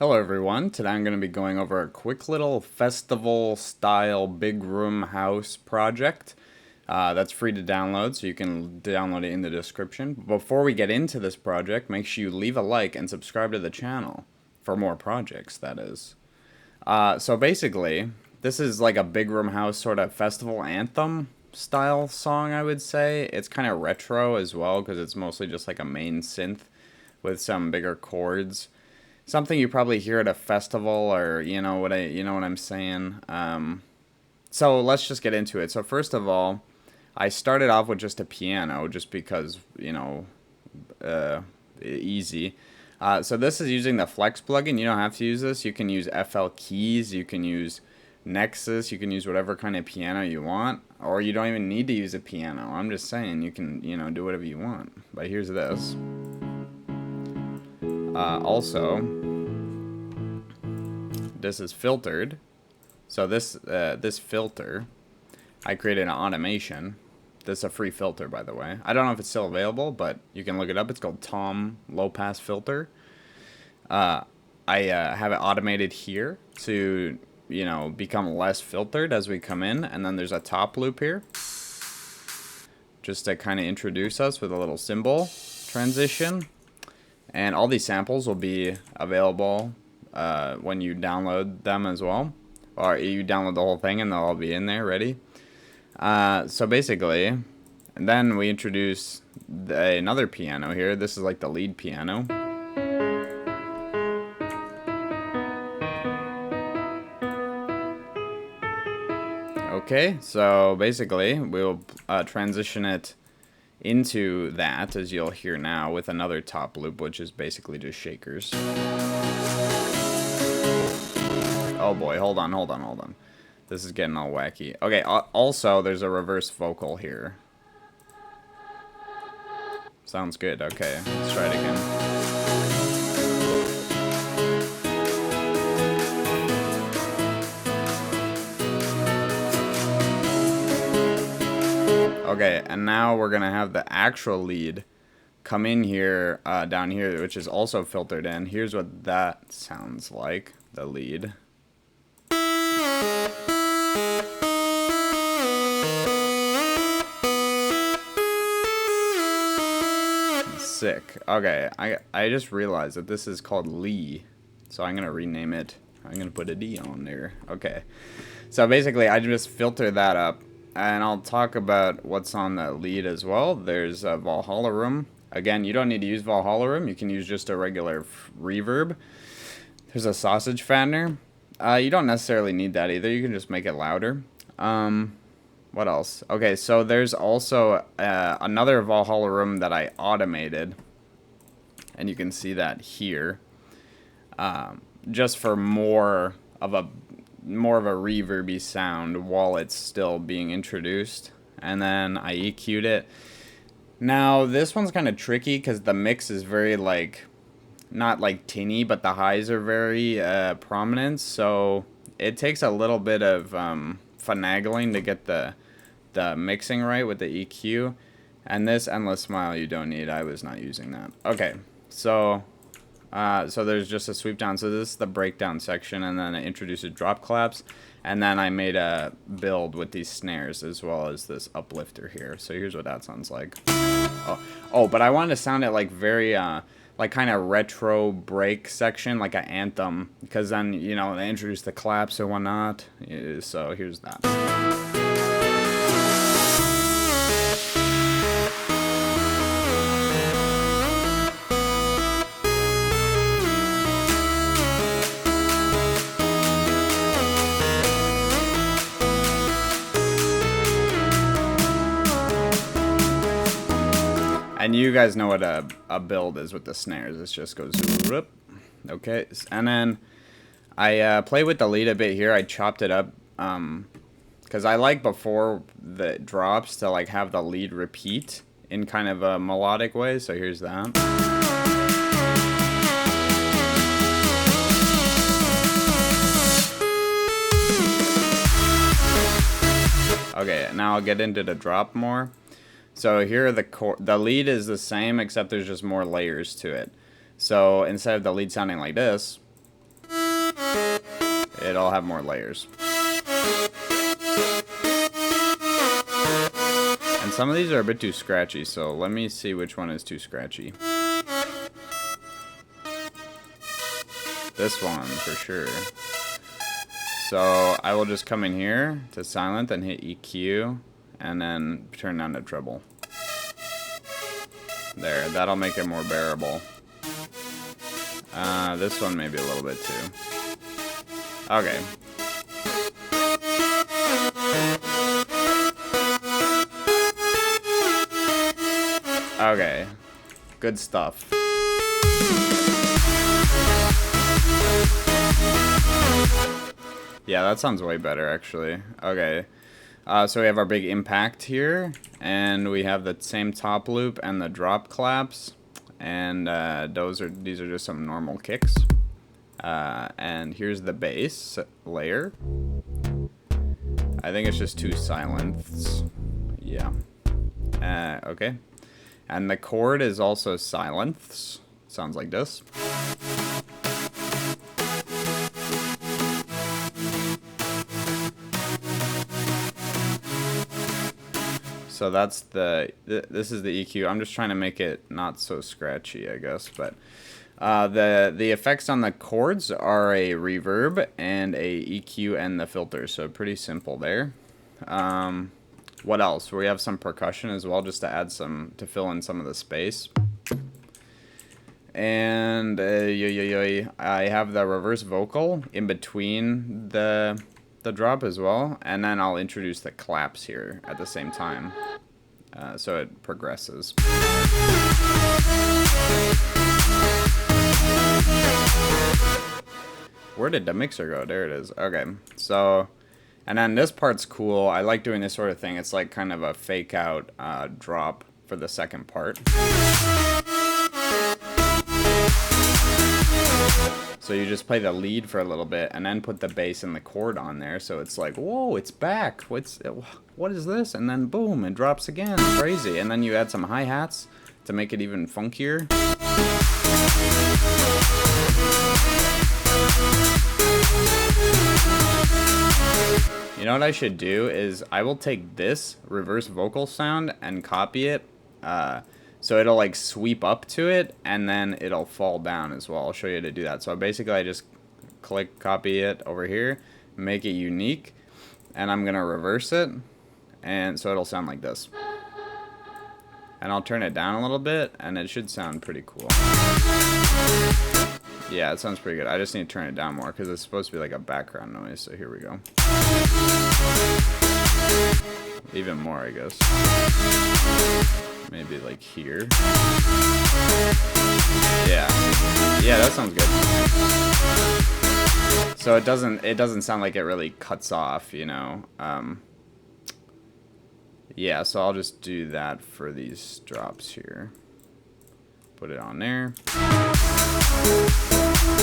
Hello everyone, today I'm going to be going over a quick little festival style big room house project that's free to download, so you can download it in the description. Before we get into this project, make sure you leave a like and subscribe to the channel for more projects, that is. So basically, this is like a big room house sort of festival anthem style song, I would say. It's kind of retro as well because it's mostly just like a main synth with some bigger chords. Something you probably hear at a festival, or you know what I'm saying. So let's just get into it. So first of all, I started off with just a piano, just because easy. So this is using the Flex plugin. You don't have to use this. You can use FL keys. You can use Nexus. You can use whatever kind of piano you want, or you don't even need to use a piano. I'm just saying you can do whatever you want. But here's this. Also, this is filtered. So this filter, I created an automation. This is a free filter, by the way. I don't know if it's still available, but you can look it up. It's called Tom Low Pass Filter. I have it automated here to become less filtered as we come in, and then there's a top loop here, just to kind of introduce us with a little cymbal transition. And all these samples will be available when you download them as well. Or you download the whole thing and they'll all be in there ready. So basically, and then we introduce another piano here. This is like the lead piano. Okay, so basically we'll transition it into that, as you'll hear now, with another top loop, which is basically just shakers. Oh boy, hold on. This is getting all wacky. Okay, also there's a reverse vocal here. Sounds good. Okay, let's try it again. Okay, and now we're gonna have the actual lead come in here, down here, which is also filtered in. Here's what that sounds like, the lead. Sick. Okay, I just realized that this is called Lee, so I'm gonna rename it. I'm gonna put a D on there. Okay, so basically I just filter that up. And I'll talk about what's on the lead as well. There's a Valhalla Room. Again, you don't need to use Valhalla Room. You can use just a regular reverb. There's a sausage fattener. You don't necessarily need that either. You can just make it louder. What else? Okay, so there's also another Valhalla Room that I automated. And you can see that here. Just for more of a reverby sound while it's still being introduced, and then I EQ'd it. Now this one's kind of tricky because the mix is very not like tinny, but the highs are very prominent, so it takes a little bit of finagling to get the mixing right with the EQ. And this Endless Smile you don't need. I was not using that. Okay, so there's just a sweep down. So this is the breakdown section, and then I introduced drop claps, and then I made a build with these snares as well as this uplifter here. So here's what that sounds like. Oh, but I wanted to sound it like very like kind of retro break section, like an anthem, because then they introduce the claps and whatnot. So here's that. And you guys know what a build is with the snares. It just goes whoop. Okay, and then I play with the lead a bit here. I chopped it up because I like before the drops to have the lead repeat in kind of a melodic way. So here's that. Okay, now I'll get into the drop more. So here are the lead is the same, except there's just more layers to it. So instead of the lead sounding like this, it'll have more layers. And some of these are a bit too scratchy, so let me see which one is too scratchy. This one, for sure. So I will just come in here to silent and hit EQ, and then turn down the treble. There, that'll make it more bearable. This one maybe a little bit too. Okay. Okay. Good stuff. Yeah, that sounds way better, actually. Okay. So we have our big impact here, and we have the same top loop and the drop claps, and these are just some normal kicks. And here's the bass layer. I think it's just two silents. Yeah. Okay. And the chord is also silents. Sounds like this. So that's this is the EQ. I'm just trying to make it not so scratchy, I guess. But the effects on the chords are a reverb and a EQ and the filter. So pretty simple there. What else? We have some percussion as well, just to add some, to fill in some of the space. And I have the reverse vocal in between the drop as well, and then I'll introduce the claps here at the same time, so it progresses. Where did the mixer go? There it is. Okay, so, and then this part's cool. I like doing this sort of thing. It's like kind of a fake out drop for the second part. So you just play the lead for a little bit and then put the bass and the chord on there, so it's like, whoa, it's back. What is this? And then boom, it drops again. Crazy. And then you add some hi-hats to make it even funkier. You know what I should do is I will take this reverse vocal sound and copy it, so it'll like sweep up to it and then it'll fall down as well. I'll show you how to do that. So basically I just click copy it over here, make it unique, and I'm gonna reverse it, and so it'll sound like this. And I'll turn it down a little bit and it should sound pretty cool. Yeah, it sounds pretty good. I just need to turn it down more because it's supposed to be like a background noise, so here we go. Even more, I guess. Maybe like here. Yeah. Yeah, that sounds good. So it doesn't sound like it really cuts off, you know. Yeah, so I'll just do that for these drops here. Put it on there.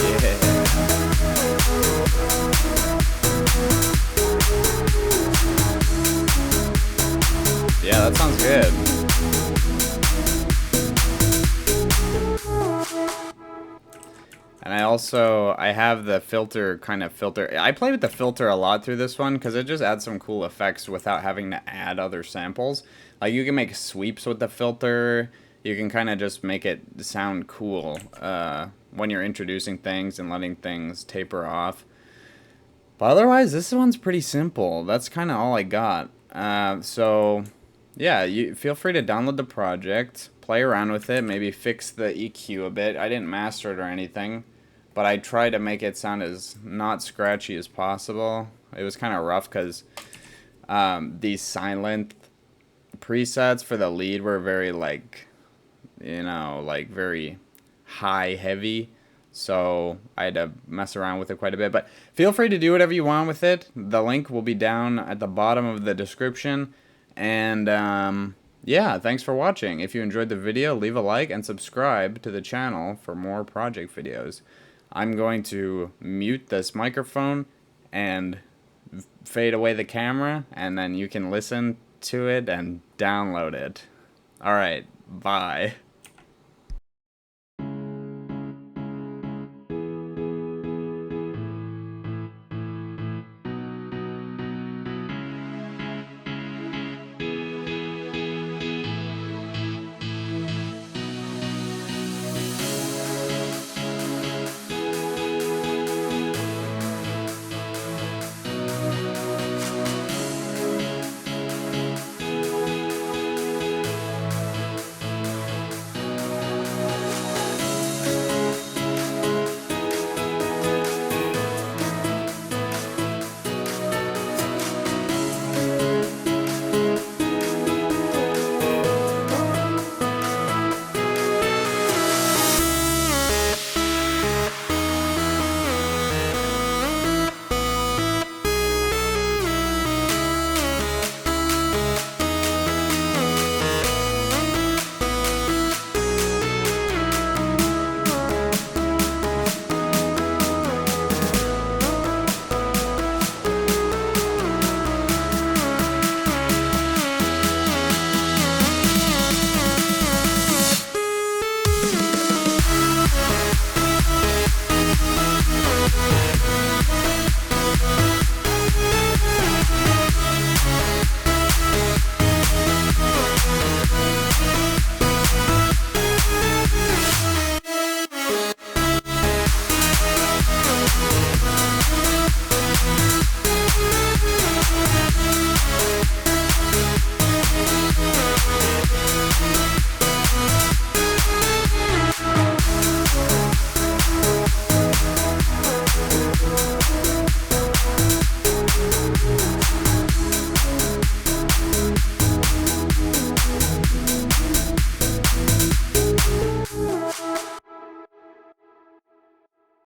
Yeah. Yeah, that sounds good. And I have the filter I play with the filter a lot through this one because it just adds some cool effects without having to add other samples. Like you can make sweeps with the filter. You can kind of just make it sound cool when you're introducing things and letting things taper off. But otherwise, this one's pretty simple. That's kind of all I got. So yeah, you feel free to download the project, play around with it, maybe fix the EQ a bit. I didn't master it or anything, but I tried to make it sound as not scratchy as possible. It was kind of rough because these silent presets for the lead were very like, you know, like very high heavy. So I had to mess around with it quite a bit. But feel free to do whatever you want with it. The link will be down at the bottom of the description. And yeah, thanks for watching. If you enjoyed the video, leave a like and subscribe to the channel for more project videos. I'm going to mute this microphone and fade away the camera, and then you can listen to it and download it. Alright, bye.